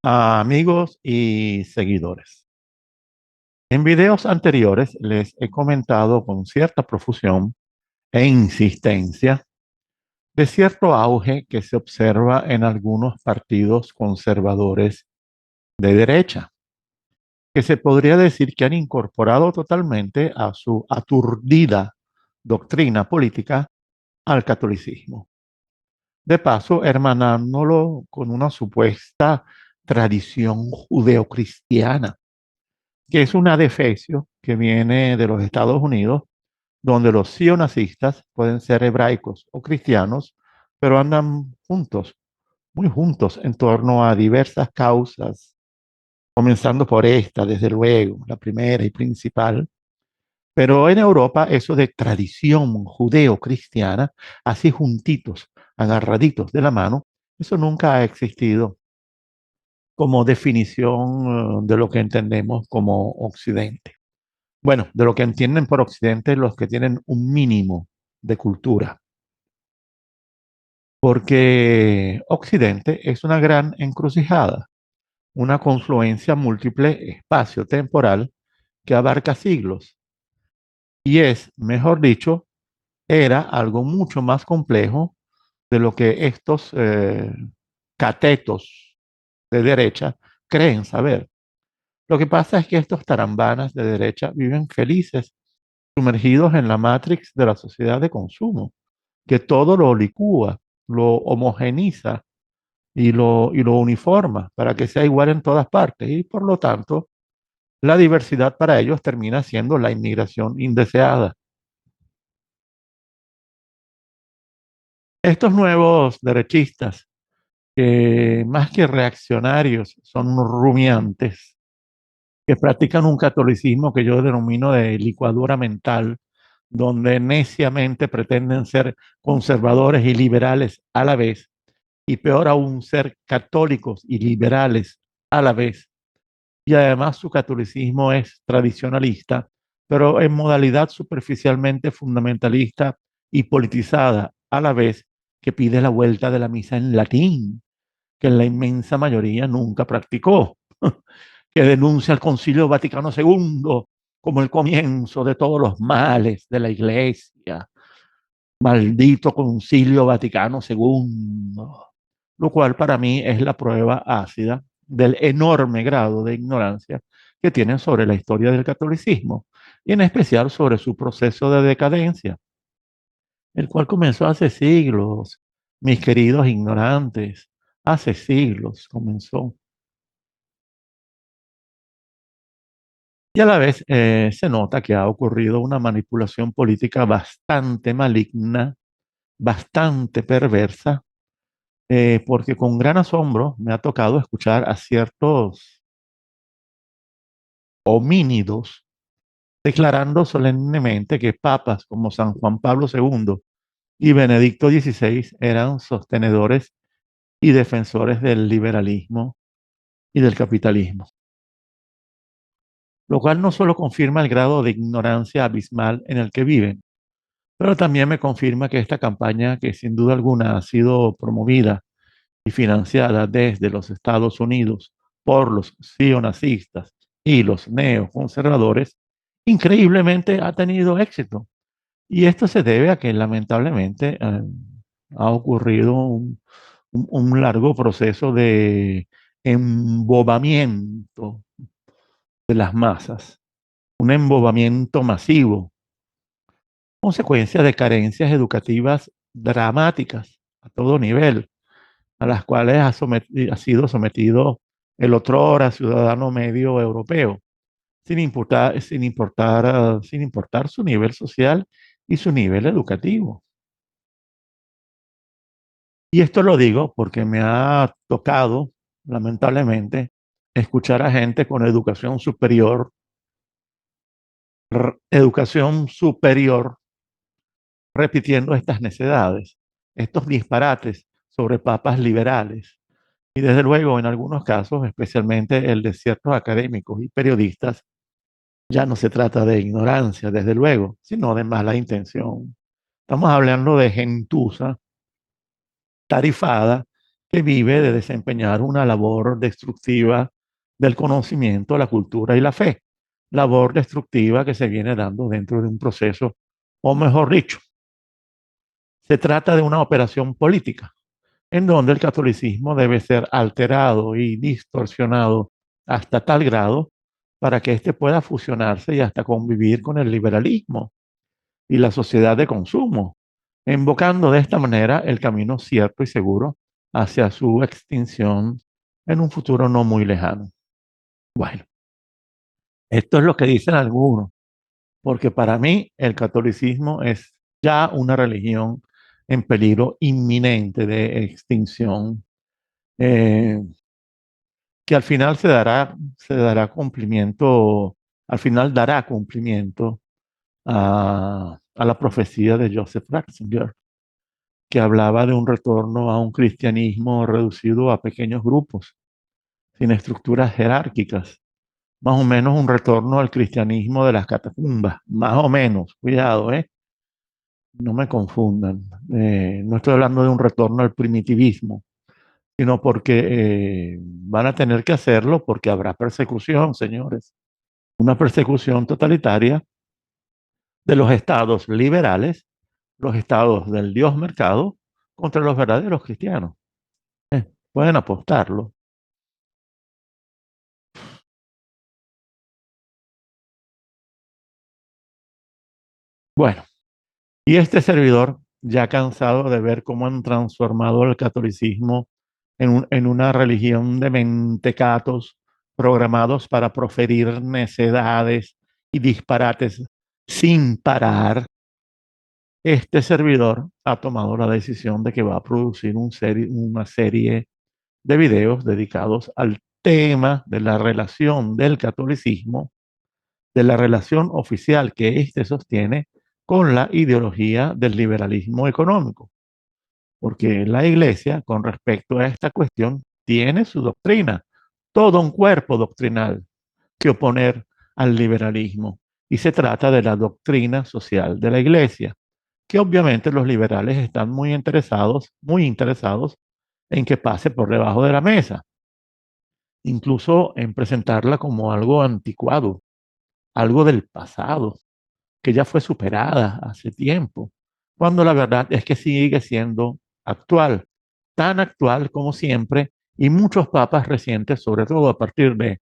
a amigos y seguidores. En videos anteriores les he comentado con cierta profusión e insistencia de cierto auge que se observa en algunos partidos conservadores de derecha, que se podría decir que han incorporado totalmente a su aturdida doctrina política al catolicismo. De paso, hermanándolo con una supuesta tradición judeocristiana, que es un adefesio que viene de los Estados Unidos, donde los sionazistas pueden ser hebraicos o cristianos, pero andan juntos, muy juntos, en torno a diversas causas, comenzando por esta, desde luego, la primera y principal. Pero en Europa, eso de tradición judeo-cristiana, así juntitos, agarraditos de la mano, eso nunca ha existido como definición de lo que entendemos como Occidente. Bueno, de lo que entienden por Occidente los que tienen un mínimo de cultura, porque Occidente es una gran encrucijada, una confluencia múltiple espacio-temporal que abarca siglos y es, mejor dicho, era algo mucho más complejo de lo que estos catetos de derecha creen saber. Lo que pasa es que estos tarambanas de derecha viven felices, sumergidos en la matrix de la sociedad de consumo, que todo lo licúa, lo homogeniza y lo uniforma para que sea igual en todas partes. Y por lo tanto, la diversidad para ellos termina siendo la inmigración indeseada. Estos nuevos derechistas, que más que reaccionarios, son rumiantes, que practican un catolicismo que yo denomino de licuadora mental, donde neciamente pretenden ser conservadores y liberales a la vez, y peor aún ser católicos y liberales a la vez. Y además su catolicismo es tradicionalista, pero en modalidad superficialmente fundamentalista y politizada a la vez, que pide la vuelta de la misa en latín, que la inmensa mayoría nunca practicó, que denuncia al Concilio Vaticano II como el comienzo de todos los males de la Iglesia. Maldito Concilio Vaticano II, lo cual para mí es la prueba ácida del enorme grado de ignorancia que tienen sobre la historia del catolicismo y en especial sobre su proceso de decadencia, el cual comenzó hace siglos, mis queridos ignorantes, hace siglos comenzó. Y a la vez se nota que ha ocurrido una manipulación política bastante maligna, bastante perversa, porque con gran asombro me ha tocado escuchar a ciertos homínidos declarando solemnemente que papas como San Juan Pablo II y Benedicto XVI eran sostenedores y defensores del liberalismo y del capitalismo, lo cual no solo confirma el grado de ignorancia abismal en el que viven, pero también me confirma que esta campaña, que sin duda alguna ha sido promovida y financiada desde los Estados Unidos por los sionazistas y los neoconservadores, increíblemente ha tenido éxito. Y esto se debe a que lamentablemente ha ocurrido un largo proceso de embobamiento de las masas, un embobamiento masivo, consecuencia de carencias educativas dramáticas a todo nivel, a las cuales ha sido sometido el otrora ciudadano medio europeo, sin importar su nivel social y su nivel educativo. Y esto lo digo porque me ha tocado, lamentablemente, escuchar a gente con educación superior, repitiendo estas necedades, estos disparates sobre papas liberales. Y desde luego, en algunos casos, especialmente el de ciertos académicos y periodistas, ya no se trata de ignorancia, desde luego, sino de mala intención. Estamos hablando de gentuza tarifada que vive de desempeñar una labor destructiva del conocimiento, la cultura y la fe. Labor destructiva que se viene dando dentro de un proceso, o mejor dicho, se trata de una operación política en donde el catolicismo debe ser alterado y distorsionado hasta tal grado para que éste pueda fusionarse y hasta convivir con el liberalismo y la sociedad de consumo, invocando de esta manera el camino cierto y seguro hacia su extinción en un futuro no muy lejano. Bueno, esto es lo que dicen algunos, porque para mí el catolicismo es ya una religión en peligro inminente de extinción, eh, que al final se dará cumplimiento, al final dará cumplimiento a la profecía de Joseph Ratzinger, que hablaba de un retorno a un cristianismo reducido a pequeños grupos, sin estructuras jerárquicas, más o menos un retorno al cristianismo de las catacumbas, más o menos, cuidado, no me confundan, no estoy hablando de un retorno al primitivismo, sino porque van a tener que hacerlo porque habrá persecución, señores, una persecución totalitaria de los estados liberales, los estados del Dios mercado, contra los verdaderos cristianos. Pueden apostarlo. Bueno, y este servidor, ya cansado de ver cómo han transformado el catolicismo en una religión de mentecatos programados para proferir necedades y disparates sin parar, este servidor ha tomado la decisión de que va a producir una serie de videos dedicados al tema de la relación del catolicismo, de la relación oficial que éste sostiene con la ideología del liberalismo económico. Porque la iglesia, con respecto a esta cuestión, tiene su doctrina, todo un cuerpo doctrinal que oponer al liberalismo. Y se trata de la doctrina social de la iglesia, que obviamente los liberales están muy interesados en que pase por debajo de la mesa, incluso en presentarla como algo anticuado, algo del pasado, que ya fue superada hace tiempo, cuando la verdad es que sigue siendo actual, tan actual como siempre, y muchos papas recientes, sobre todo a partir de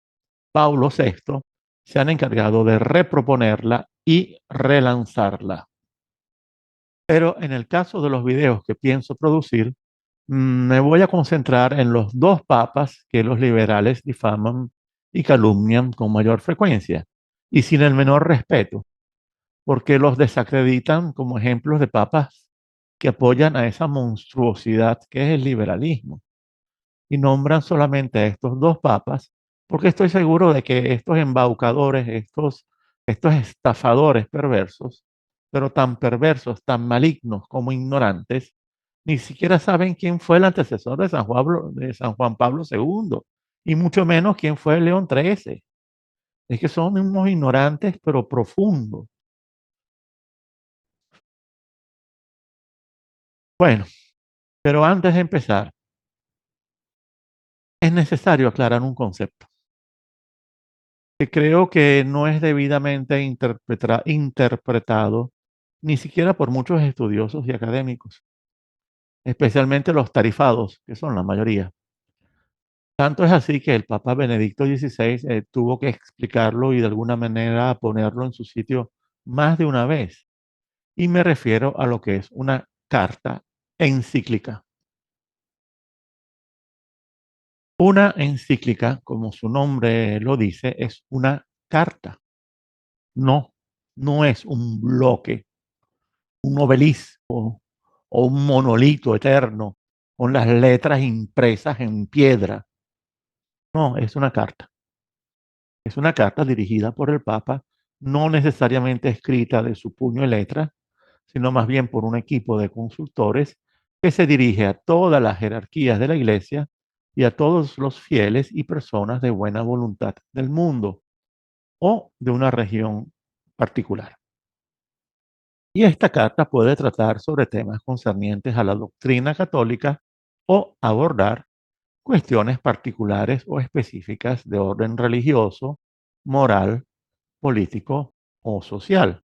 Paulo VI, se han encargado de reproponerla y relanzarla. Pero en el caso de los videos que pienso producir, me voy a concentrar en los dos papas que los liberales difaman y calumnian con mayor frecuencia y sin el menor respeto, porque los desacreditan como ejemplos de papas que apoyan a esa monstruosidad que es el liberalismo. Y nombran solamente a estos dos papas, porque estoy seguro de que estos embaucadores, estos estafadores perversos, pero tan perversos, tan malignos como ignorantes, ni siquiera saben quién fue el antecesor de San Juan Pablo II, y mucho menos quién fue León XIII. Es que son unos ignorantes, pero profundos. Bueno, pero antes de empezar, es necesario aclarar un concepto que creo que no es debidamente interpretado ni siquiera por muchos estudiosos y académicos, especialmente los tarifados, que son la mayoría. Tanto es así que el Papa Benedicto XVI tuvo que explicarlo y de alguna manera ponerlo en su sitio más de una vez. Y me refiero a lo que es una carta encíclica. Una encíclica, como su nombre lo dice, es una carta. No, no es un bloque, un obelisco o un monolito eterno con las letras impresas en piedra. No, es una carta. Es una carta dirigida por el Papa, no necesariamente escrita de su puño y letra, sino más bien por un equipo de consultores que se dirige a todas las jerarquías de la Iglesia y a todos los fieles y personas de buena voluntad del mundo o de una región particular. Y esta carta puede tratar sobre temas concernientes a la doctrina católica o abordar cuestiones particulares o específicas de orden religioso, moral, político o social.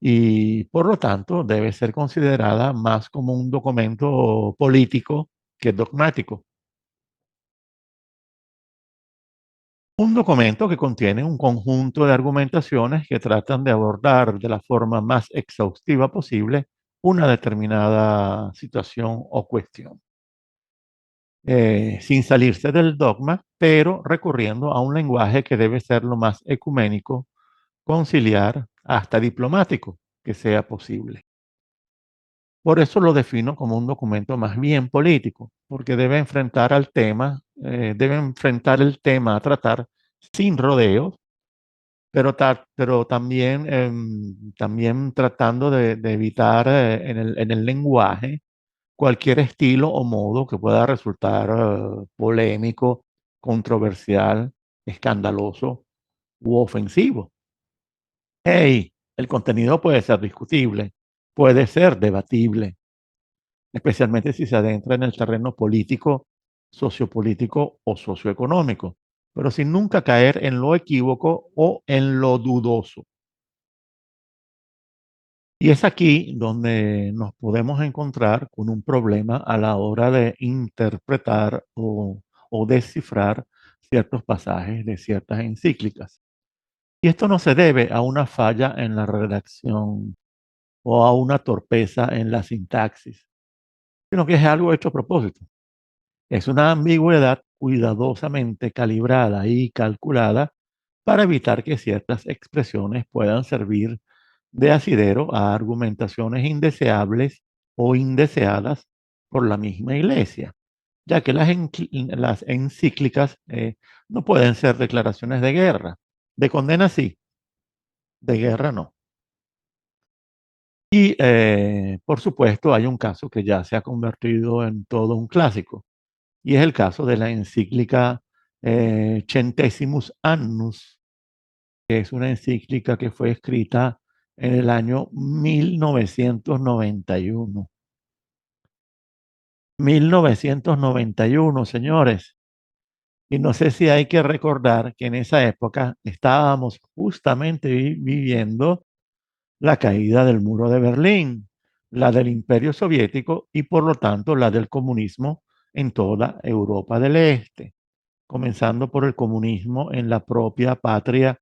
Y por lo tanto debe ser considerada más como un documento político que dogmático. Un documento que contiene un conjunto de argumentaciones que tratan de abordar de la forma más exhaustiva posible una determinada situación o cuestión, sin salirse del dogma, pero recurriendo a un lenguaje que debe ser lo más ecuménico, conciliar, hasta diplomático que sea posible. Por eso lo defino como un documento más bien político, porque debe enfrentar el tema a tratar sin rodeos, pero también, también tratando de evitar en el lenguaje cualquier estilo o modo que pueda resultar polémico, controversial, escandaloso u ofensivo. Hey, el contenido puede ser discutible, puede ser debatible, especialmente si se adentra en el terreno político, sociopolítico o socioeconómico, pero sin nunca caer en lo equívoco o en lo dudoso. Y es aquí donde nos podemos encontrar con un problema a la hora de interpretar o descifrar ciertos pasajes de ciertas encíclicas. Y esto no se debe a una falla en la redacción o a una torpeza en la sintaxis, sino que es algo hecho a propósito. Es una ambigüedad cuidadosamente calibrada y calculada para evitar que ciertas expresiones puedan servir de asidero a argumentaciones indeseables o indeseadas por la misma Iglesia, ya que las encíclicas no pueden ser declaraciones de guerra. De condena sí, de guerra no. Y por supuesto hay un caso que ya se ha convertido en todo un clásico, y es el caso de la encíclica Centesimus Annus, que es una encíclica que fue escrita en el año 1991. 1991, señores. Y no sé si hay que recordar que en esa época estábamos justamente viviendo la caída del muro de Berlín, la del Imperio Soviético y por lo tanto la del comunismo en toda Europa del Este, comenzando por el comunismo en la propia patria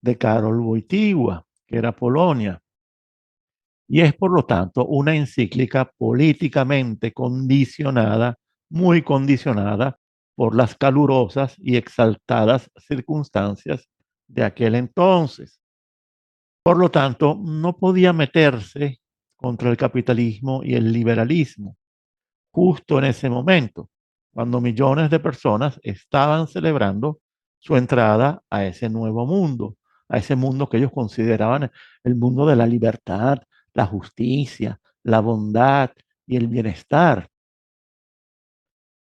de Karol Wojtyła, que era Polonia. Y es por lo tanto una encíclica políticamente condicionada, muy condicionada por las calurosas y exaltadas circunstancias de aquel entonces. Por lo tanto, no podía meterse contra el capitalismo y el liberalismo justo en ese momento, cuando millones de personas estaban celebrando su entrada a ese nuevo mundo, a ese mundo que ellos consideraban el mundo de la libertad, la justicia, la bondad y el bienestar.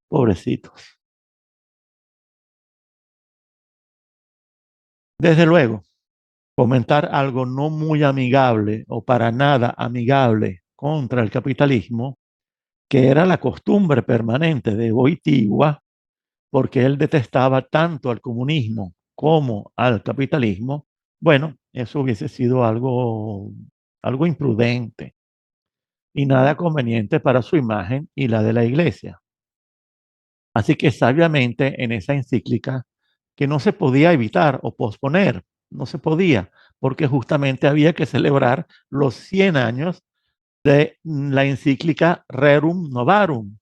Pobrecitos. Desde luego, comentar algo no muy amigable o para nada amigable contra el capitalismo, que era la costumbre permanente de Wojtyła, porque él detestaba tanto al comunismo como al capitalismo, bueno, eso hubiese sido algo imprudente y nada conveniente para su imagen y la de la iglesia. Así que sabiamente en esa encíclica, que no se podía evitar o posponer, no se podía, porque justamente había que celebrar los 100 años de la encíclica Rerum Novarum,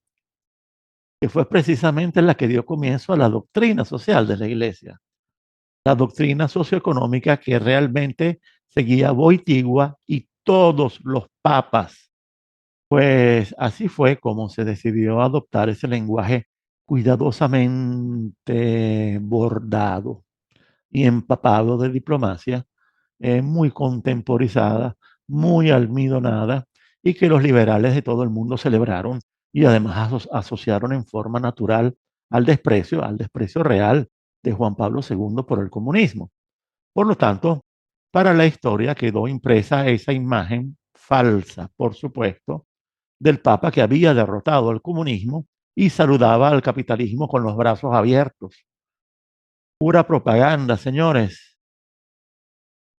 que fue precisamente la que dio comienzo a la doctrina social de la iglesia, la doctrina socioeconómica que realmente seguía Wojtyła y todos los papas. Pues así fue como se decidió adoptar ese lenguaje cuidadosamente bordado y empapado de diplomacia, muy contemporizada, muy almidonada, y que los liberales de todo el mundo celebraron y además asociaron en forma natural al desprecio real de Juan Pablo II por el comunismo. Por lo tanto, para la historia quedó impresa esa imagen falsa, por supuesto, del Papa que había derrotado al comunismo y saludaba al capitalismo con los brazos abiertos. Pura propaganda, señores.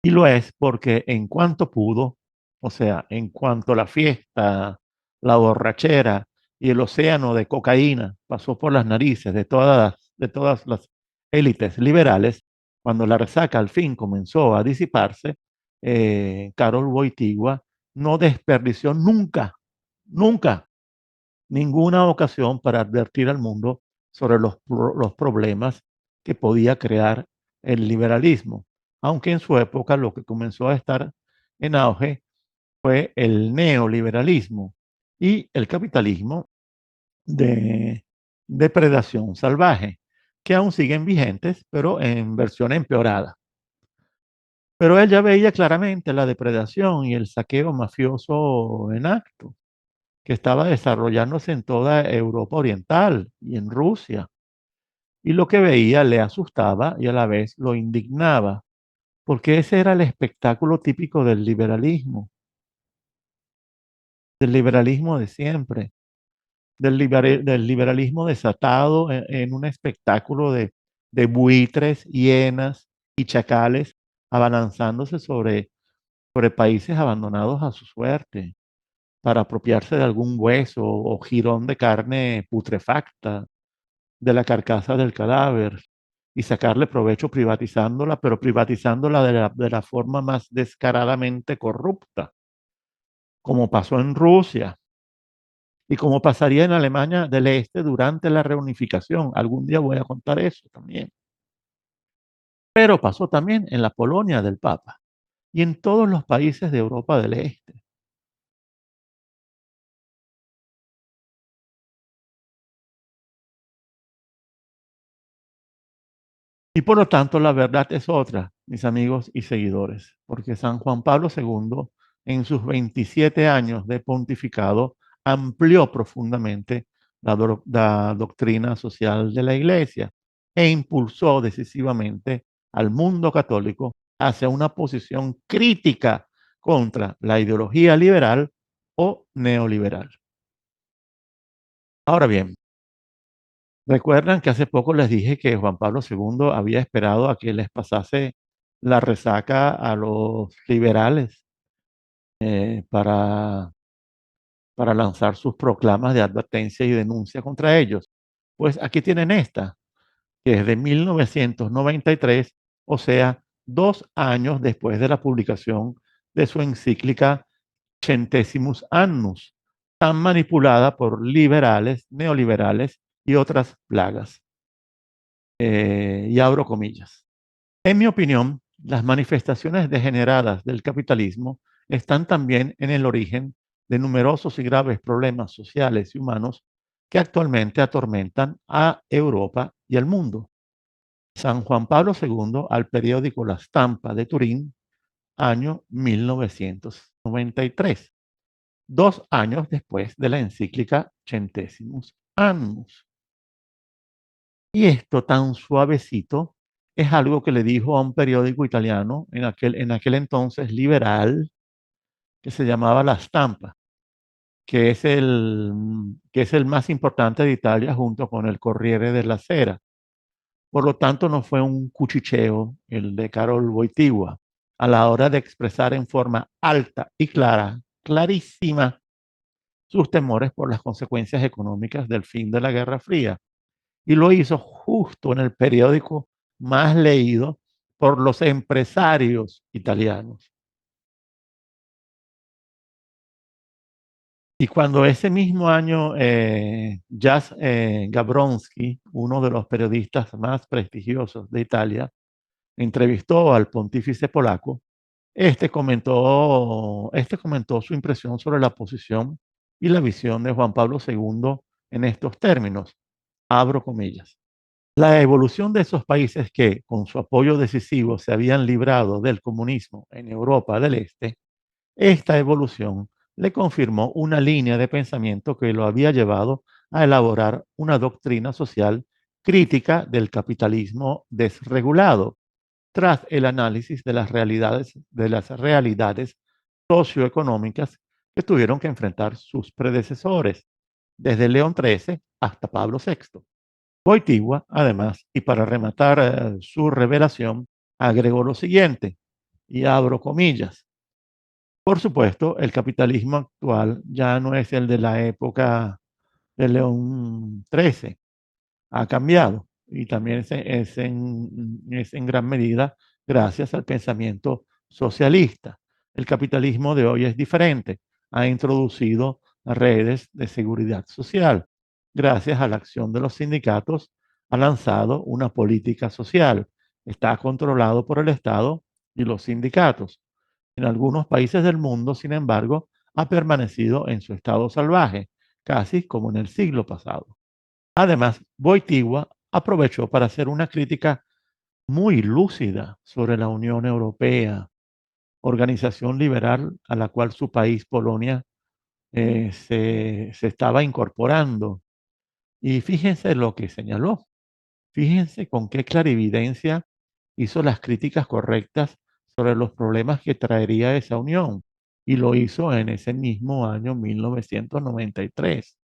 Y lo es porque en cuanto pudo, o sea, en cuanto la fiesta, la borrachera y el océano de cocaína pasó por las narices de todas las élites liberales, cuando la resaca al fin comenzó a disiparse, Karol Wojtyła no desperdició nunca ninguna ocasión para advertir al mundo sobre los problemas que podía crear el liberalismo, aunque en su época lo que comenzó a estar en auge fue el neoliberalismo y el capitalismo de depredación salvaje, que aún siguen vigentes, pero en versión empeorada. Pero él ya veía claramente la depredación y el saqueo mafioso en acto que estaba desarrollándose en toda Europa Oriental y en Rusia. Y lo que veía le asustaba y a la vez lo indignaba, porque ese era el espectáculo típico del liberalismo de siempre, del liberalismo desatado en un espectáculo de buitres, hienas y chacales abalanzándose sobre países abandonados a su suerte para apropiarse de algún hueso o jirón de carne putrefacta de la carcasa del cadáver y sacarle provecho privatizándola, pero privatizándola de la forma más descaradamente corrupta, como pasó en Rusia y como pasaría en Alemania del Este durante la reunificación. Algún día voy a contar eso también. Pero pasó también en la Polonia del Papa y en todos los países de Europa del Este. Y por lo tanto, la verdad es otra, mis amigos y seguidores, porque San Juan Pablo II, en sus 27 años de pontificado, amplió profundamente la doctrina social de la Iglesia e impulsó decisivamente al mundo católico hacia una posición crítica contra la ideología liberal o neoliberal. Ahora bien, recuerdan que hace poco les dije que Juan Pablo II había esperado a que les pasase la resaca a los liberales para lanzar sus proclamas de advertencia y denuncia contra ellos. Pues aquí tienen esta, que es de 1993, o sea, 2 años después de la publicación de su encíclica Centesimus Annus, tan manipulada por liberales, neoliberales y otras plagas. Y abro comillas. En mi opinión, las manifestaciones degeneradas del capitalismo están también en el origen de numerosos y graves problemas sociales y humanos que actualmente atormentan a Europa y al mundo. San Juan Pablo II al periódico La Stampa de Turín, año 1993, 2 años después de la encíclica Centesimus Annus. Y esto tan suavecito es algo que le dijo a un periódico italiano en aquel entonces liberal que se llamaba La Stampa, que es el más importante de Italia junto con el Corriere della Sera. Por lo tanto, no fue un cuchicheo el de Karol Wojtyła a la hora de expresar en forma alta y clara, clarísima, sus temores por las consecuencias económicas del fin de la Guerra Fría y lo hizo justo en el periódico más leído por los empresarios italianos. Y cuando ese mismo año Jas Gabronsky, uno de los periodistas más prestigiosos de Italia, entrevistó al pontífice polaco, este comentó su impresión sobre la posición y la visión de Juan Pablo II en estos términos. Abro comillas. La evolución de esos países que, con su apoyo decisivo, se habían librado del comunismo en Europa del Este, esta evolución le confirmó una línea de pensamiento que lo había llevado a elaborar una doctrina social crítica del capitalismo desregulado, tras el análisis de las realidades socioeconómicas que tuvieron que enfrentar sus predecesores, desde León XIII hasta Pablo VI. Wojtyła, además, y para rematar su revelación, agregó lo siguiente, y abro comillas. Por supuesto, el capitalismo actual ya no es el de la época de León XIII, ha cambiado y también es en gran medida gracias al pensamiento socialista. El capitalismo de hoy es diferente, ha introducido redes de seguridad social. Gracias a la acción de los sindicatos, ha lanzado una política social. Está controlado por el Estado y los sindicatos. En algunos países del mundo, sin embargo, ha permanecido en su estado salvaje, casi como en el siglo pasado. Además, Wojtyła aprovechó para hacer una crítica muy lúcida sobre la Unión Europea, organización liberal a la cual su país, Polonia, se estaba incorporando. Y fíjense lo que señaló, fíjense con qué clarividencia hizo las críticas correctas sobre los problemas que traería esa unión. Y lo hizo en ese mismo año 1993.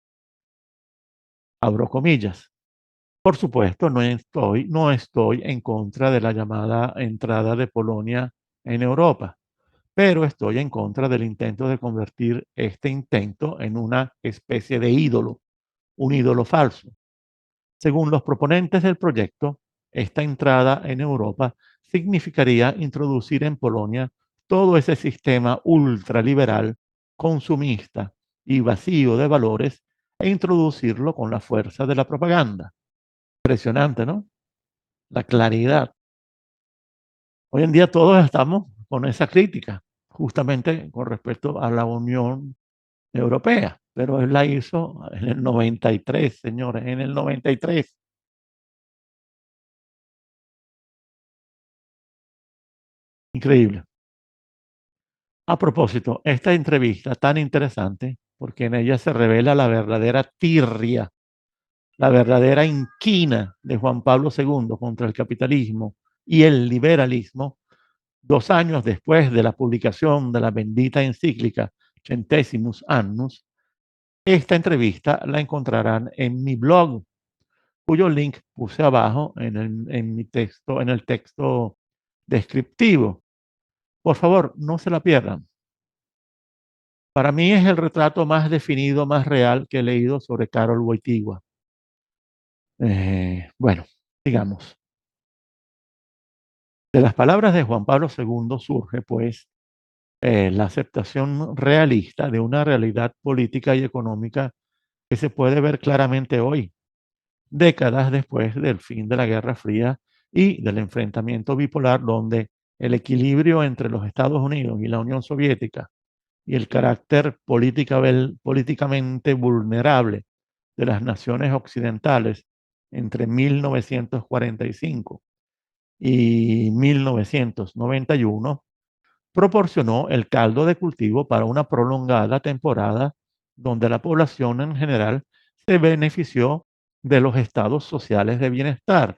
Abro comillas. Por supuesto, no estoy en contra de la llamada entrada de Polonia en Europa, pero estoy en contra del intento de convertir este intento en una especie de ídolo, un ídolo falso. Según los proponentes del proyecto, esta entrada en Europa significaría introducir en Polonia todo ese sistema ultraliberal, consumista y vacío de valores e introducirlo con la fuerza de la propaganda. Impresionante, ¿no? La claridad. Hoy en día todos estamos con esa crítica, justamente con respecto a la Unión Europea, pero él la hizo en el 93, señores, en el 93. Increíble. A propósito, esta entrevista tan interesante, porque en ella se revela la verdadera tirria, la verdadera inquina de Juan Pablo II contra el capitalismo y el liberalismo, 2 años después de la publicación de la bendita encíclica Centesimus Annus. Esta entrevista la encontrarán en mi blog, cuyo link puse abajo en mi texto, en el texto descriptivo. Por favor, no se la pierdan. Para mí es el retrato más definido, más real que he leído sobre Karol Wojtyła. Bueno, digamos. De las palabras de Juan Pablo II surge, pues, la aceptación realista de una realidad política y económica que se puede ver claramente hoy, décadas después del fin de la Guerra Fría y del enfrentamiento bipolar, donde el equilibrio entre los Estados Unidos y la Unión Soviética y el carácter políticamente vulnerable de las naciones occidentales entre 1945 y 1991 proporcionó el caldo de cultivo para una prolongada temporada donde la población en general se benefició de los estados sociales de bienestar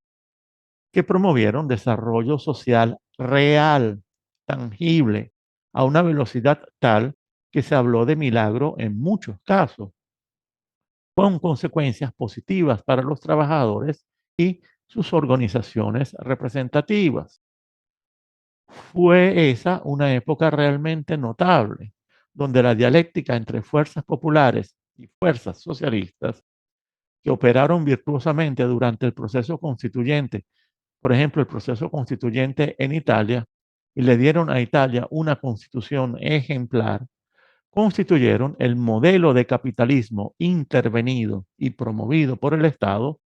que promovieron desarrollo social real, tangible, a una velocidad tal que se habló de milagro en muchos casos, con consecuencias positivas para los trabajadores y sus organizaciones representativas. Fue esa una época realmente notable, donde la dialéctica entre fuerzas populares y fuerzas socialistas que operaron virtuosamente durante el proceso constituyente, por ejemplo, el proceso constituyente en Italia, y le dieron a Italia una constitución ejemplar, constituyeron el modelo de capitalismo intervenido y promovido por el Estado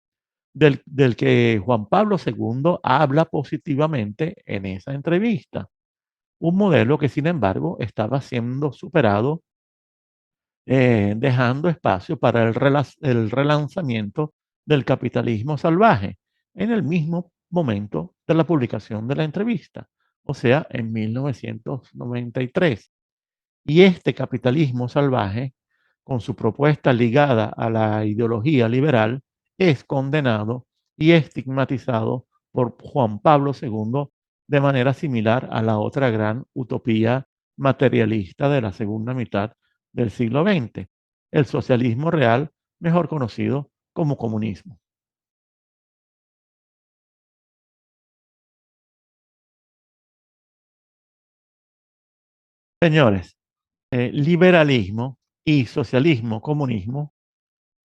del que Juan Pablo II habla positivamente en esa entrevista. Un modelo que, sin embargo, estaba siendo superado, dejando espacio para el relanzamiento del capitalismo salvaje en el mismo momento de la publicación de la entrevista, o sea, en 1993. Y este capitalismo salvaje, con su propuesta ligada a la ideología liberal, es condenado y estigmatizado por Juan Pablo II de manera similar a la otra gran utopía materialista de la segunda mitad del siglo XX, el socialismo real, mejor conocido como comunismo. Señores, liberalismo y socialismo comunismo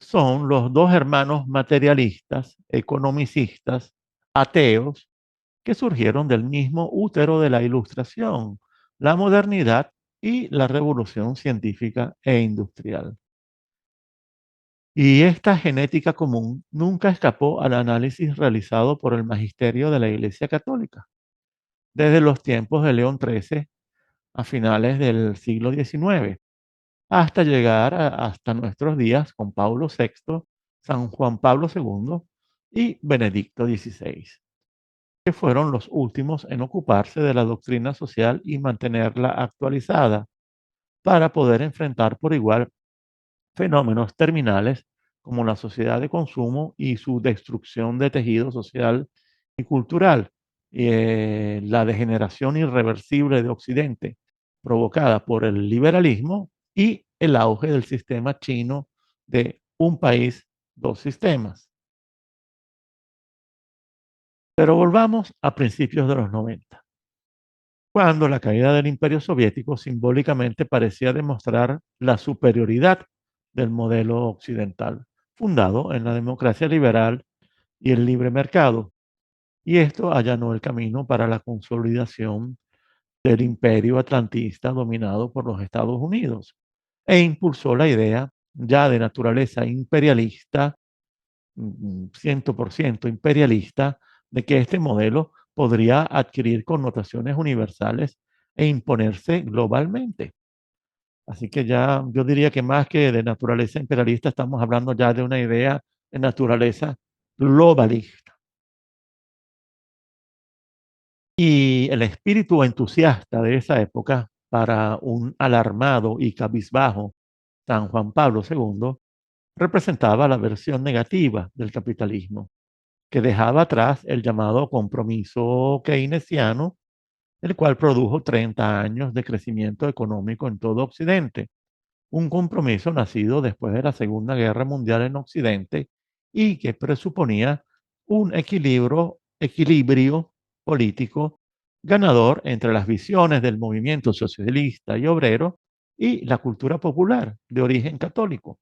son los dos hermanos materialistas, economicistas, ateos, que surgieron del mismo útero de la Ilustración, la modernidad y la revolución científica e industrial. Y esta genética común nunca escapó al análisis realizado por el magisterio de la Iglesia Católica, desde los tiempos de León XIII a finales del siglo XIX, hasta llegar hasta nuestros días con Pablo VI, San Juan Pablo II y Benedicto XVI, que fueron los últimos en ocuparse de la doctrina social y mantenerla actualizada para poder enfrentar por igual fenómenos terminales como la sociedad de consumo y su destrucción de tejido social y cultural, la degeneración irreversible de Occidente provocada por el liberalismo y el auge del sistema chino de un país, dos sistemas. Pero volvamos a principios de los 90, cuando la caída del Imperio Soviético simbólicamente parecía demostrar la superioridad del modelo occidental, fundado en la democracia liberal y el libre mercado. Y esto allanó el camino para la consolidación del imperio atlantista dominado por los Estados Unidos e impulsó la idea ya de naturaleza imperialista, 100% imperialista, de que este modelo podría adquirir connotaciones universales e imponerse globalmente. Así que ya yo diría que más que de naturaleza imperialista, estamos hablando ya de una idea de naturaleza globalista. Y el espíritu entusiasta de esa época para un alarmado y cabizbajo San Juan Pablo II representaba la versión negativa del capitalismo, que dejaba atrás el llamado compromiso keynesiano, el cual produjo 30 años de crecimiento económico en todo Occidente, un compromiso nacido después de la Segunda Guerra Mundial en Occidente y que presuponía un equilibrio político ganador entre las visiones del movimiento socialista y obrero y la cultura popular de origen católico,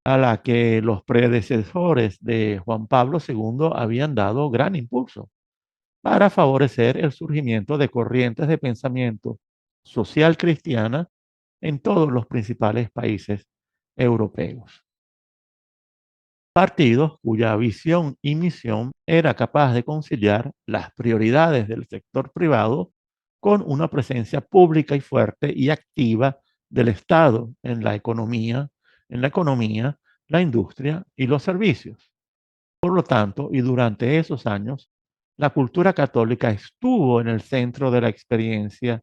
a la que los predecesores de Juan Pablo II habían dado gran impulso para favorecer el surgimiento de corrientes de pensamiento social cristiana en todos los principales países europeos. Partidos cuya visión y misión era capaz de conciliar las prioridades del sector privado con una presencia pública y fuerte y activa del Estado en la economía, la industria y los servicios. Por lo tanto, y durante esos años, la cultura católica estuvo en el centro de la experiencia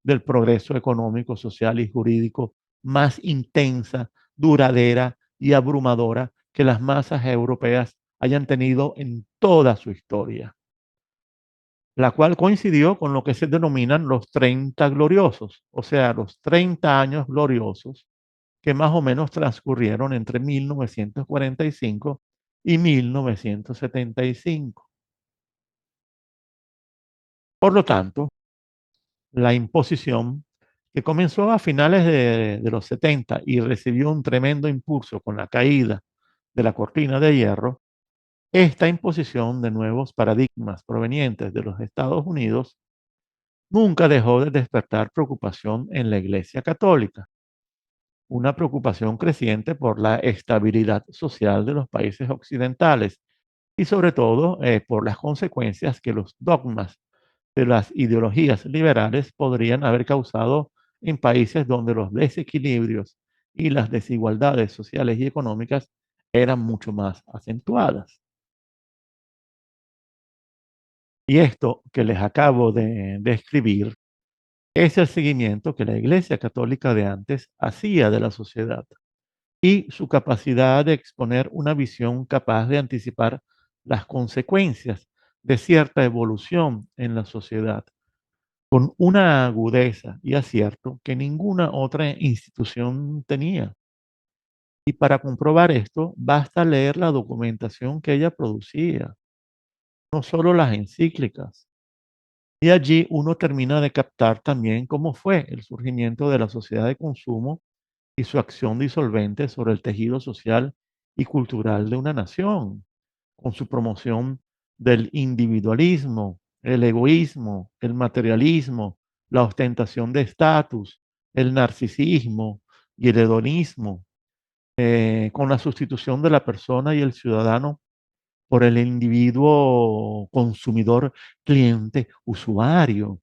del progreso económico, social y jurídico más intensa, duradera y abrumadora que las masas europeas hayan tenido en toda su historia, la cual coincidió con lo que se denominan los 30 gloriosos, o sea, los 30 años gloriosos que más o menos transcurrieron entre 1945 y 1975. Por lo tanto, la imposición, que comenzó a finales de los 70 y recibió un tremendo impulso con la caída de la cortina de hierro, esta imposición de nuevos paradigmas provenientes de los Estados Unidos nunca dejó de despertar preocupación en la Iglesia Católica, una preocupación creciente por la estabilidad social de los países occidentales y sobre todo por las consecuencias que los dogmas de las ideologías liberales podrían haber causado en países donde los desequilibrios y las desigualdades sociales y económicas eran mucho más acentuadas. Y esto que les acabo de describir es el seguimiento que la Iglesia Católica de antes hacía de la sociedad y su capacidad de exponer una visión capaz de anticipar las consecuencias de cierta evolución en la sociedad, con una agudeza y acierto que ninguna otra institución tenía. Y para comprobar esto, basta leer la documentación que ella producía, no solo las encíclicas. Y allí uno termina de captar también cómo fue el surgimiento de la sociedad de consumo y su acción disolvente sobre el tejido social y cultural de una nación, con su promoción del individualismo, el egoísmo, el materialismo, la ostentación de estatus, el narcisismo y el hedonismo, con la sustitución de la persona y el ciudadano por el individuo consumidor, cliente, usuario,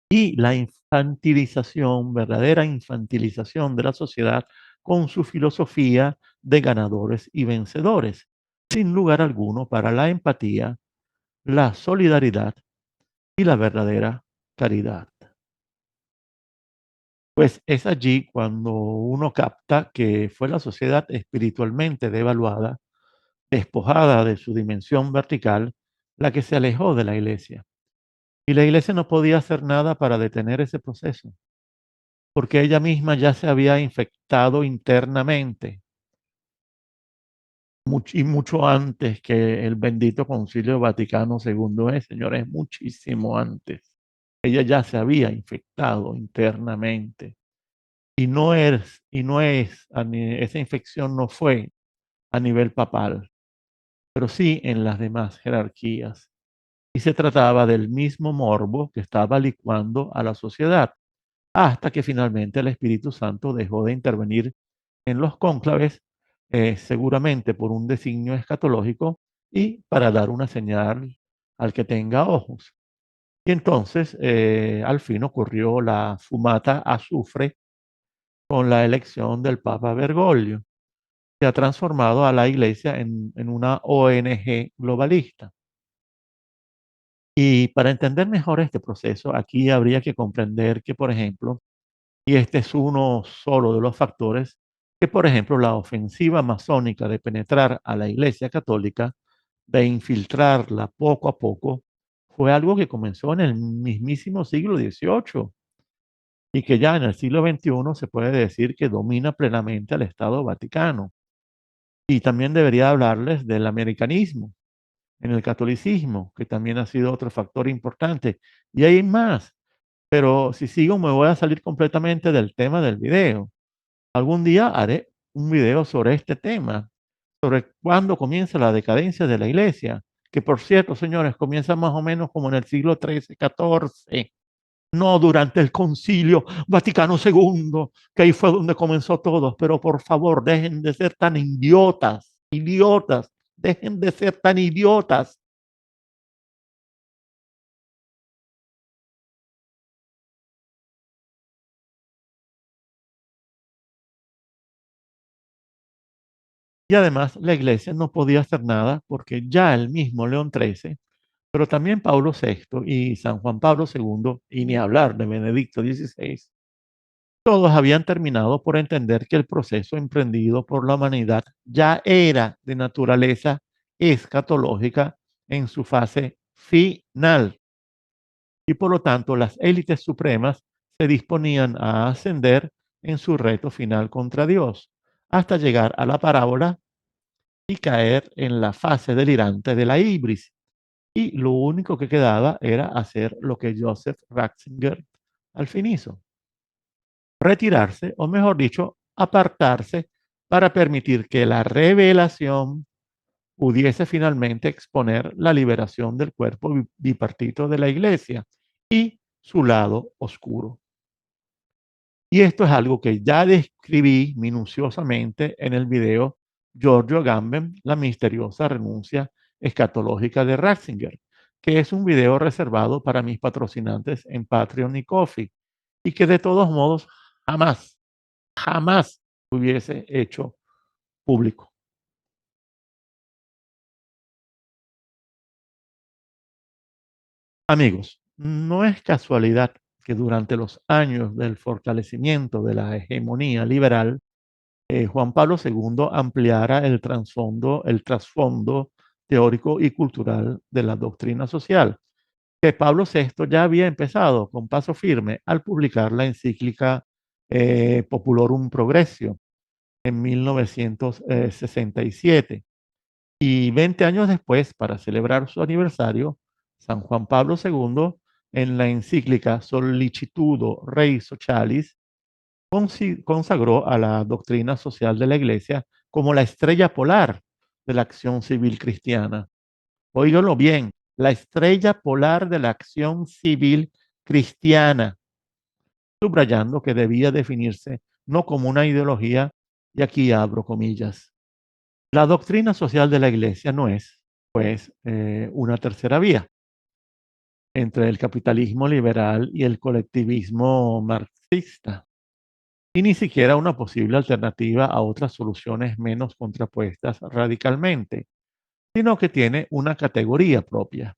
y la infantilización, verdadera infantilización de la sociedad con su filosofía de ganadores y vencedores, sin lugar alguno para la empatía, la solidaridad y la verdadera caridad. Pues es allí cuando uno capta que fue la sociedad espiritualmente devaluada, despojada de su dimensión vertical, la que se alejó de la iglesia. Y la iglesia no podía hacer nada para detener ese proceso, porque ella misma ya se había infectado internamente, y mucho antes que el bendito Concilio Vaticano II, señores, muchísimo antes. Ella ya se había infectado internamente. Esa infección no fue a nivel papal, pero sí en las demás jerarquías. Y se trataba del mismo morbo que estaba licuando a la sociedad, hasta que finalmente el Espíritu Santo dejó de intervenir en los cónclaves, seguramente por un designio escatológico y para dar una señal al que tenga ojos. Y entonces, al fin ocurrió la fumata azufre con la elección del Papa Bergoglio, que ha transformado a la Iglesia en una ONG globalista. Y para entender mejor este proceso, aquí habría que comprender que, por ejemplo, y este es uno solo de los factores, que por ejemplo la ofensiva masónica de penetrar a la Iglesia Católica, de infiltrarla poco a poco, fue algo que comenzó en el mismísimo siglo XVIII y que ya en el siglo XXI se puede decir que domina plenamente al Estado Vaticano. Y también debería hablarles del americanismo en el catolicismo, que también ha sido otro factor importante. Y hay más, pero si sigo me voy a salir completamente del tema del video. Algún día haré un video sobre este tema, sobre cuándo comienza la decadencia de la iglesia, que por cierto, señores, comienza más o menos como en el siglo XIII, XIV, no durante el Concilio Vaticano II, que ahí fue donde comenzó todo. Pero por favor, dejen de ser tan idiotas, idiotas, dejen de ser tan idiotas. Y además la iglesia no podía hacer nada porque ya el mismo León XIII, pero también Pablo VI y San Juan Pablo II, y ni hablar de Benedicto XVI, todos habían terminado por entender que el proceso emprendido por la humanidad ya era de naturaleza escatológica en su fase final. Y por lo tanto las élites supremas se disponían a ascender en su reto final contra Dios, hasta llegar a la parábola y caer en la fase delirante de la ibris. Y lo único que quedaba era hacer lo que Joseph Ratzinger al fin hizo: retirarse, o mejor dicho, apartarse para permitir que la revelación pudiese finalmente exponer la liberación del cuerpo bipartito de la iglesia y su lado oscuro. Y esto es algo que ya describí minuciosamente en el video Giorgio Agamben, la misteriosa renuncia escatológica de Ratzinger, que es un video reservado para mis patrocinantes en Patreon y Coffee, y que de todos modos jamás, jamás hubiese hecho público. Amigos, no es casualidad que durante los años del fortalecimiento de la hegemonía liberal, Juan Pablo II ampliara el trasfondo teórico y cultural de la doctrina social, que Pablo VI ya había empezado con paso firme al publicar la encíclica Populorum Progressio, en 1967. Y 20 años después, para celebrar su aniversario, San Juan Pablo II, en la encíclica Sollicitudo Rei Socialis, consagró a la doctrina social de la Iglesia como la estrella polar de la acción civil cristiana. Óigalo bien, la estrella polar de la acción civil cristiana, subrayando que debía definirse no como una ideología, y aquí abro comillas. La doctrina social de la Iglesia no es, pues, una tercera vía entre el capitalismo liberal y el colectivismo marxista, y ni siquiera una posible alternativa a otras soluciones menos contrapuestas radicalmente, sino que tiene una categoría propia.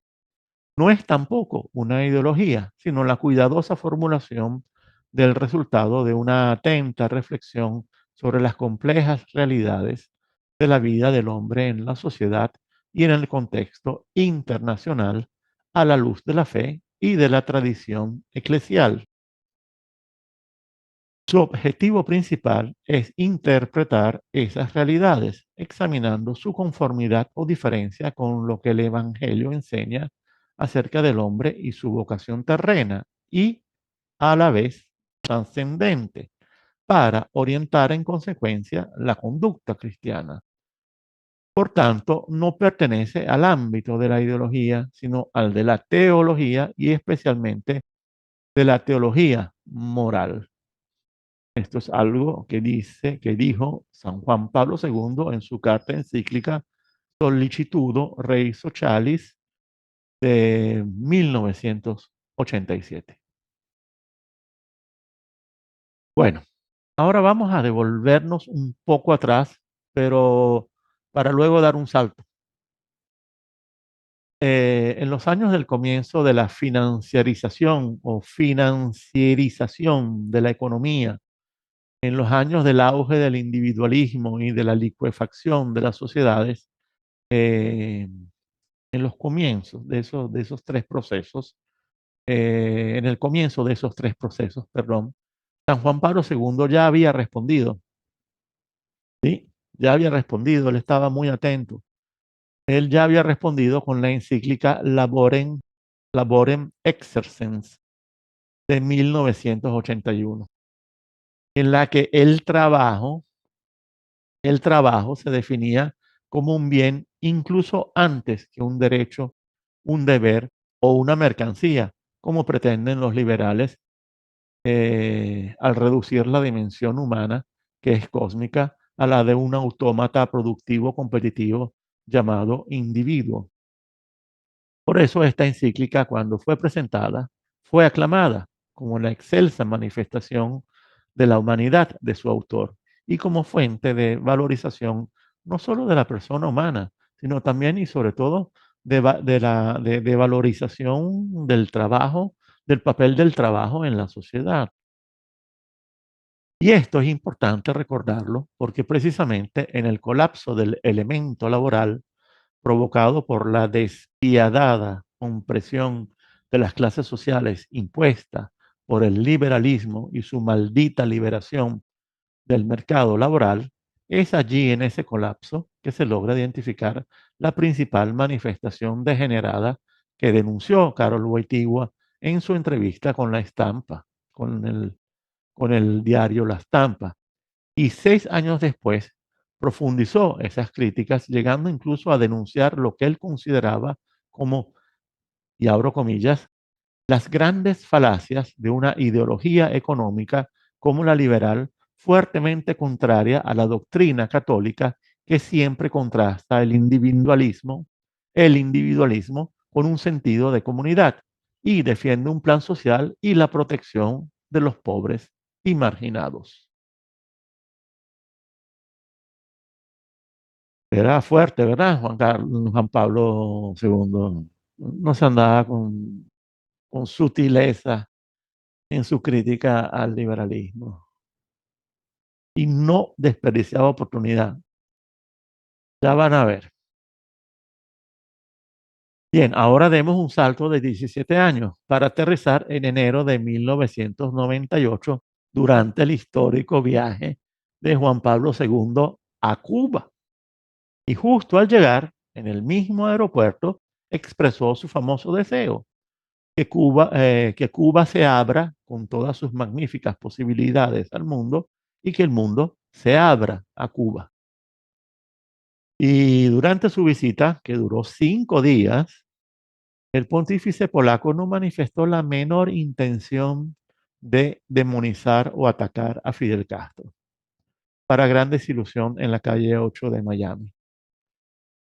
No es tampoco una ideología, sino la cuidadosa formulación del resultado de una atenta reflexión sobre las complejas realidades de la vida del hombre en la sociedad y en el contexto internacional a la luz de la fe y de la tradición eclesial. Su objetivo principal es interpretar esas realidades, examinando su conformidad o diferencia con lo que el Evangelio enseña acerca del hombre y su vocación terrena y, a la vez, trascendente, para orientar en consecuencia la conducta cristiana. Por tanto, no pertenece al ámbito de la ideología, sino al de la teología y especialmente de la teología moral. Esto es algo que dijo San Juan Pablo II en su carta encíclica Sollicitudo Rei Socialis de 1987. Bueno, ahora vamos a devolvernos un poco atrás, pero para luego dar un salto. En los años del comienzo de la financiarización o financierización de la economía, en los años del auge del individualismo y de la licuefacción de las sociedades, eh, en los comienzos de esos tres procesos, en el comienzo de esos tres procesos, perdón, San Juan Pablo II ya había respondido, ¿sí? Ya había respondido, él estaba muy atento. Él ya había respondido con la encíclica Laborem Exercens de 1981, en la que el trabajo se definía como un bien incluso antes que un derecho, un deber o una mercancía, como pretenden los liberales al reducir la dimensión humana, que es cósmica, a la de un autómata productivo competitivo llamado individuo. Por eso esta encíclica, cuando fue presentada, fue aclamada como la excelsa manifestación de la humanidad de su autor y como fuente de valorización no solo de la persona humana, sino también y sobre todo de valorización del trabajo, del papel del trabajo en la sociedad. Y esto es importante recordarlo porque precisamente en el colapso del elemento laboral provocado por la despiadada compresión de las clases sociales impuesta por el liberalismo y su maldita liberación del mercado laboral, es allí en ese colapso que se logra identificar la principal manifestación degenerada que denunció Carol Wojtyła en su entrevista con La Estampa, con el diario La Estampa. Y 6 años después profundizó esas críticas, llegando incluso a denunciar lo que él consideraba como, y abro comillas, las grandes falacias de una ideología económica como la liberal, fuertemente contraria a la doctrina católica que siempre contrasta el individualismo con un sentido de comunidad y defiende un plan social y la protección de los pobres y marginados. Era fuerte, ¿verdad? Juan Pablo II. No se andaba con sutileza en su crítica al liberalismo y no desperdiciaba oportunidad. Ya van a ver. Bien, ahora demos un salto de 17 años para aterrizar en enero de 1998 durante el histórico viaje de Juan Pablo II a Cuba. Y justo al llegar, en el mismo aeropuerto, expresó su famoso deseo, que Cuba se abra con todas sus magníficas posibilidades al mundo y que el mundo se abra a Cuba. Y durante su visita, que duró 5 días, el pontífice polaco no manifestó la menor intención de demonizar o atacar a Fidel Castro, para gran desilusión en la calle 8 de Miami.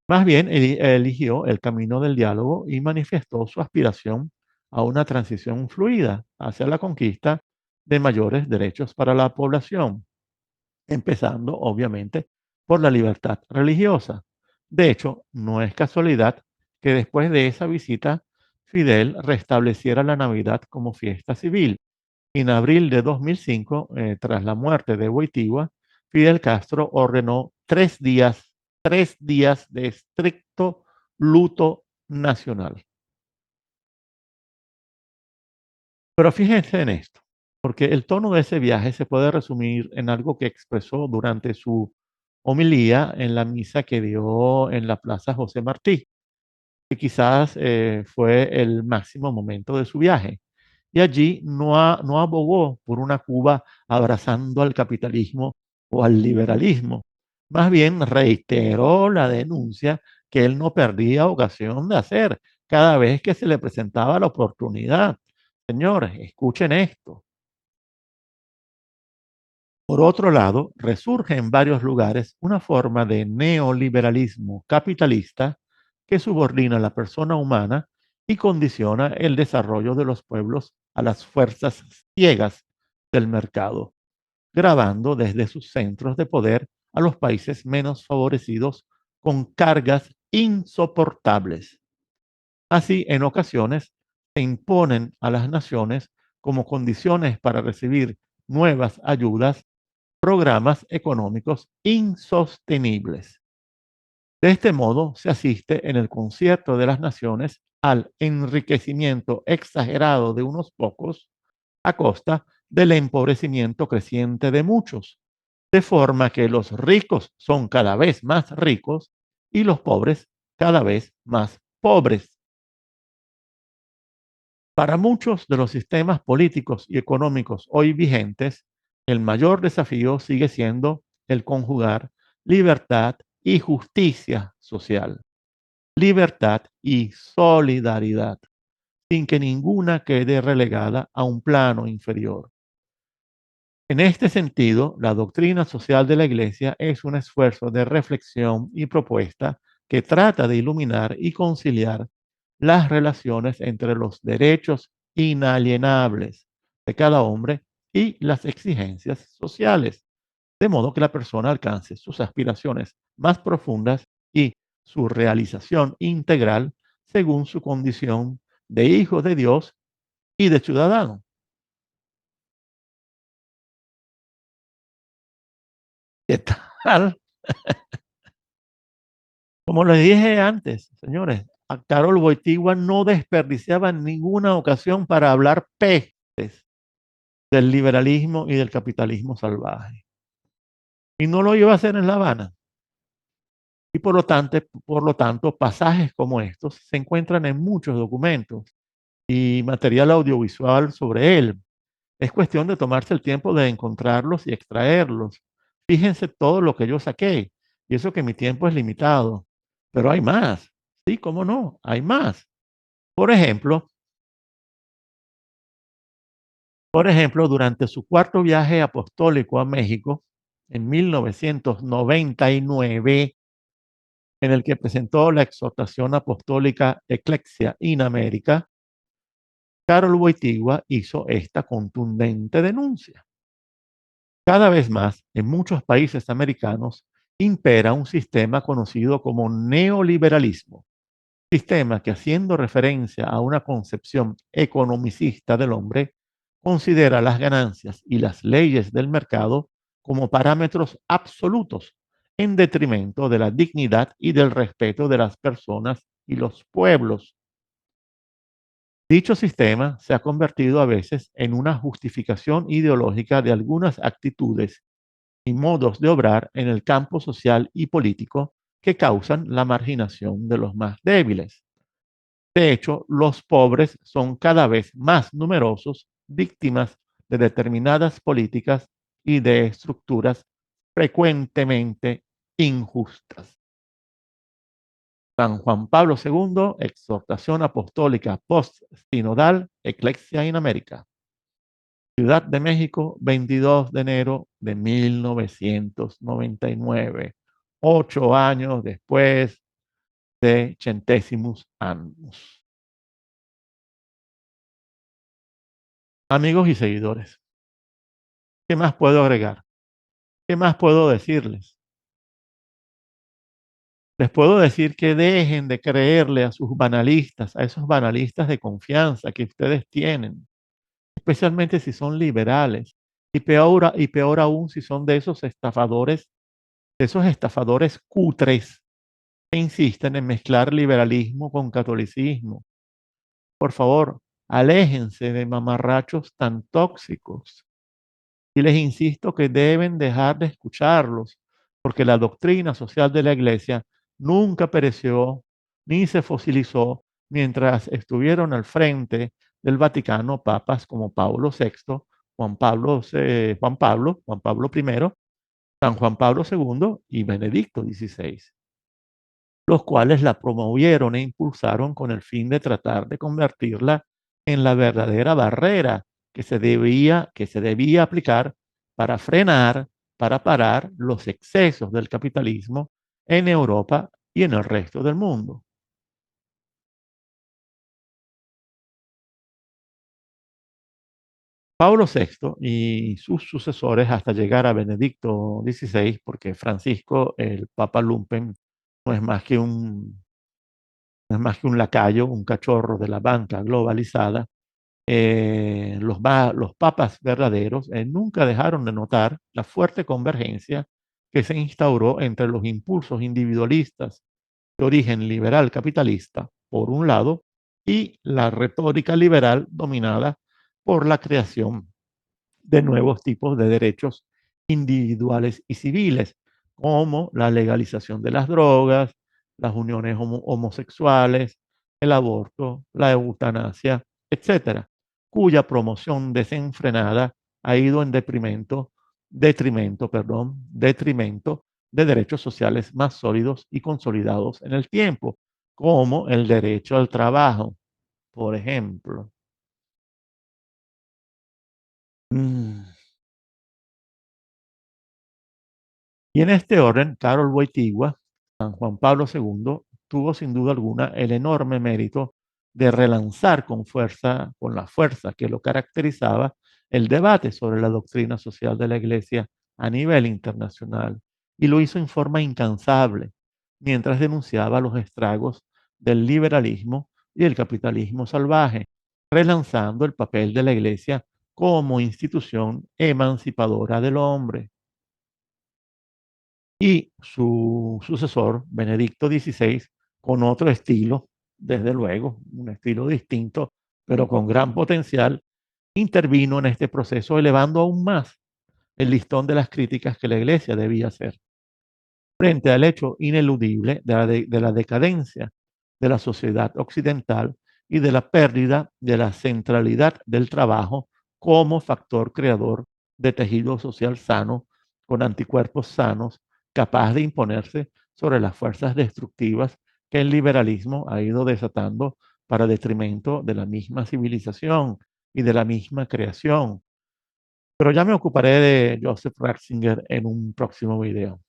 Más bien, eligió el camino del diálogo y manifestó su aspiración a una transición fluida hacia la conquista de mayores derechos para la población, empezando obviamente por la libertad religiosa. De hecho, no es casualidad que después de esa visita, Fidel restableciera la Navidad como fiesta civil. En abril de 2005, tras la muerte de Wojtyła, Fidel Castro ordenó 3 días de estricto luto nacional. Pero fíjense en esto, porque el tono de ese viaje se puede resumir en algo que expresó durante su homilía en la misa que dio en la Plaza José Martí, que quizás fue el máximo momento de su viaje. Y allí no abogó por una Cuba abrazando al capitalismo o al liberalismo. Más bien reiteró la denuncia que él no perdía ocasión de hacer cada vez que se le presentaba la oportunidad. Señores, escuchen esto. Por otro lado, resurge en varios lugares una forma de neoliberalismo capitalista que subordina a la persona humana y condiciona el desarrollo de los pueblos a las fuerzas ciegas del mercado, grabando desde sus centros de poder a los países menos favorecidos con cargas insoportables. Así, en ocasiones, se imponen a las naciones como condiciones para recibir nuevas ayudas programas económicos insostenibles. De este modo, se asiste en el concierto de las naciones al enriquecimiento exagerado de unos pocos a costa del empobrecimiento creciente de muchos, de forma que los ricos son cada vez más ricos y los pobres cada vez más pobres. Para muchos de los sistemas políticos y económicos hoy vigentes, el mayor desafío sigue siendo el conjugar libertad y justicia social, libertad y solidaridad, sin que ninguna quede relegada a un plano inferior. En este sentido, la doctrina social de la Iglesia es un esfuerzo de reflexión y propuesta que trata de iluminar y conciliar las relaciones entre los derechos inalienables de cada hombre y las exigencias sociales, de modo que la persona alcance sus aspiraciones más profundas y su realización integral según su condición de hijo de Dios y de ciudadano. ¿Qué tal? Como les dije antes, señores, a Carol Wojtyła no desperdiciaba ninguna ocasión para hablar pestes del liberalismo y del capitalismo salvaje. Y no lo iba a hacer en La Habana. Y por lo tanto, pasajes como estos se encuentran en muchos documentos y material audiovisual sobre él. Es cuestión de tomarse el tiempo de encontrarlos y extraerlos. Fíjense todo lo que yo saqué. Y eso que mi tiempo es limitado. Pero hay más. Sí, cómo no, hay más. Por ejemplo, durante su cuarto viaje apostólico a México en 1999, en el que presentó la exhortación apostólica Ecclesia in America, Karol Wojtyła hizo esta contundente denuncia. Cada vez más, en muchos países americanos, impera un sistema conocido como neoliberalismo, sistema que, haciendo referencia a una concepción economicista del hombre, considera las ganancias y las leyes del mercado como parámetros absolutos en detrimento de la dignidad y del respeto de las personas y los pueblos. Dicho sistema se ha convertido a veces en una justificación ideológica de algunas actitudes y modos de obrar en el campo social y político que causan la marginación de los más débiles. De hecho, los pobres son cada vez más numerosos, víctimas de determinadas políticas y de estructuras frecuentemente injustas. San Juan Pablo II, exhortación apostólica post-sinodal, Ecclesia in America. Ciudad de México, 22 de enero de 1999, 8 años después de Centésimos Annus. Amigos y seguidores, ¿qué más puedo agregar? ¿Qué más puedo decirles? Les puedo decir que dejen de creerle a sus banalistas, a esos banalistas de confianza que ustedes tienen, especialmente si son liberales, y peor aún si son de esos estafadores cutres que insisten en mezclar liberalismo con catolicismo. Por favor, aléjense de mamarrachos tan tóxicos. Y les insisto que deben dejar de escucharlos, porque la doctrina social de la Iglesia nunca pereció ni se fosilizó mientras estuvieron al frente del Vaticano papas como Pablo VI, Juan Pablo I, San Juan Pablo II y Benedicto XVI, los cuales la promovieron e impulsaron con el fin de tratar de convertirla en la verdadera barrera que se debía aplicar para frenar, para parar los excesos del capitalismo en Europa y en el resto del mundo. Pablo VI y sus sucesores hasta llegar a Benedicto XVI, porque Francisco, el Papa Lumpen, no es más que un, no es más que un lacayo, un cachorro de la banca globalizada. Los papas verdaderos nunca dejaron de notar la fuerte convergencia que se instauró entre los impulsos individualistas de origen liberal capitalista, por un lado, y la retórica liberal dominada por la creación de nuevos tipos de derechos individuales y civiles, como la legalización de las drogas, las uniones homosexuales, el aborto, la eutanasia, etcétera, cuya promoción desenfrenada ha ido en detrimento de derechos sociales más sólidos y consolidados en el tiempo, como el derecho al trabajo, por ejemplo. Mm. Y en este orden, Karol Wojtyła, San Juan Pablo II, tuvo sin duda alguna el enorme mérito de relanzar con la fuerza que lo caracterizaba, el debate sobre la doctrina social de la Iglesia a nivel internacional. Y lo hizo en forma incansable, mientras denunciaba los estragos del liberalismo y el capitalismo salvaje, relanzando el papel de la Iglesia como institución emancipadora del hombre. Y su sucesor, Benedicto XVI, con otro estilo, desde luego, un estilo distinto, pero con gran potencial, intervino en este proceso, elevando aún más el listón de las críticas que la Iglesia debía hacer frente al hecho ineludible de la decadencia de la sociedad occidental y de la pérdida de la centralidad del trabajo como factor creador de tejido social sano, con anticuerpos sanos, capaz de imponerse sobre las fuerzas destructivas que el liberalismo ha ido desatando para detrimento de la misma civilización y de la misma creación. Pero ya me ocuparé de Joseph Ratzinger en un próximo video.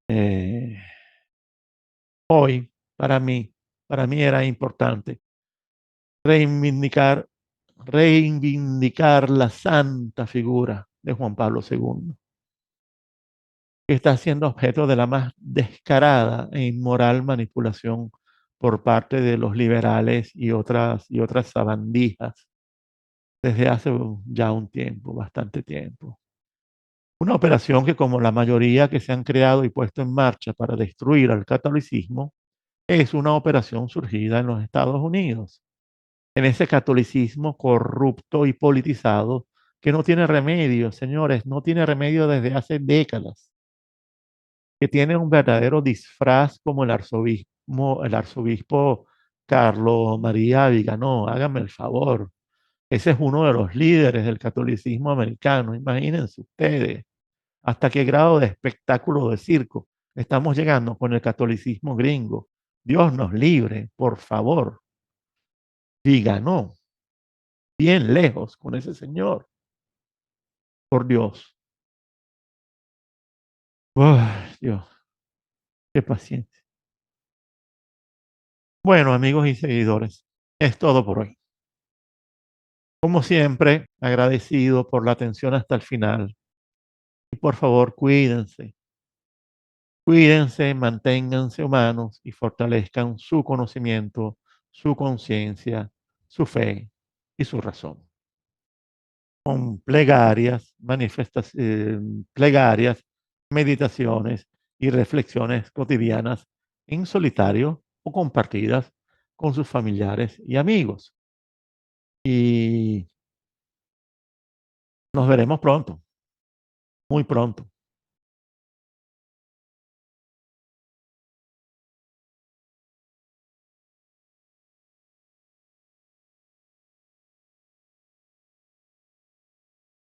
Eh, Hoy, para mí, para mí era importante reivindicar, reivindicar la santa figura de Juan Pablo II, que está siendo objeto de la más descarada e inmoral manipulación por parte de los liberales y otras sabandijas desde hace ya un tiempo, bastante tiempo. Una operación que, como la mayoría que se han creado y puesto en marcha para destruir al catolicismo, es una operación surgida en los Estados Unidos, en ese catolicismo corrupto y politizado que no tiene remedio, señores, no tiene remedio desde hace décadas, que tiene un verdadero disfraz como el arzobispo Carlos María Viganó, háganme el favor. Ese es uno de los líderes del catolicismo americano, imagínense ustedes hasta qué grado de espectáculo de circo estamos llegando con el catolicismo gringo. Dios nos libre, por favor, Viganó, bien lejos con ese señor, por Dios. Ay, Dios, qué paciencia. Bueno, amigos y seguidores, es todo por hoy. Como siempre, agradecido por la atención hasta el final. Y por favor, cuídense, manténganse humanos y fortalezcan su conocimiento, su conciencia, su fe y su razón. Con plegarias, meditaciones y reflexiones cotidianas en solitario o compartidas con sus familiares y amigos. Y nos veremos pronto, muy pronto.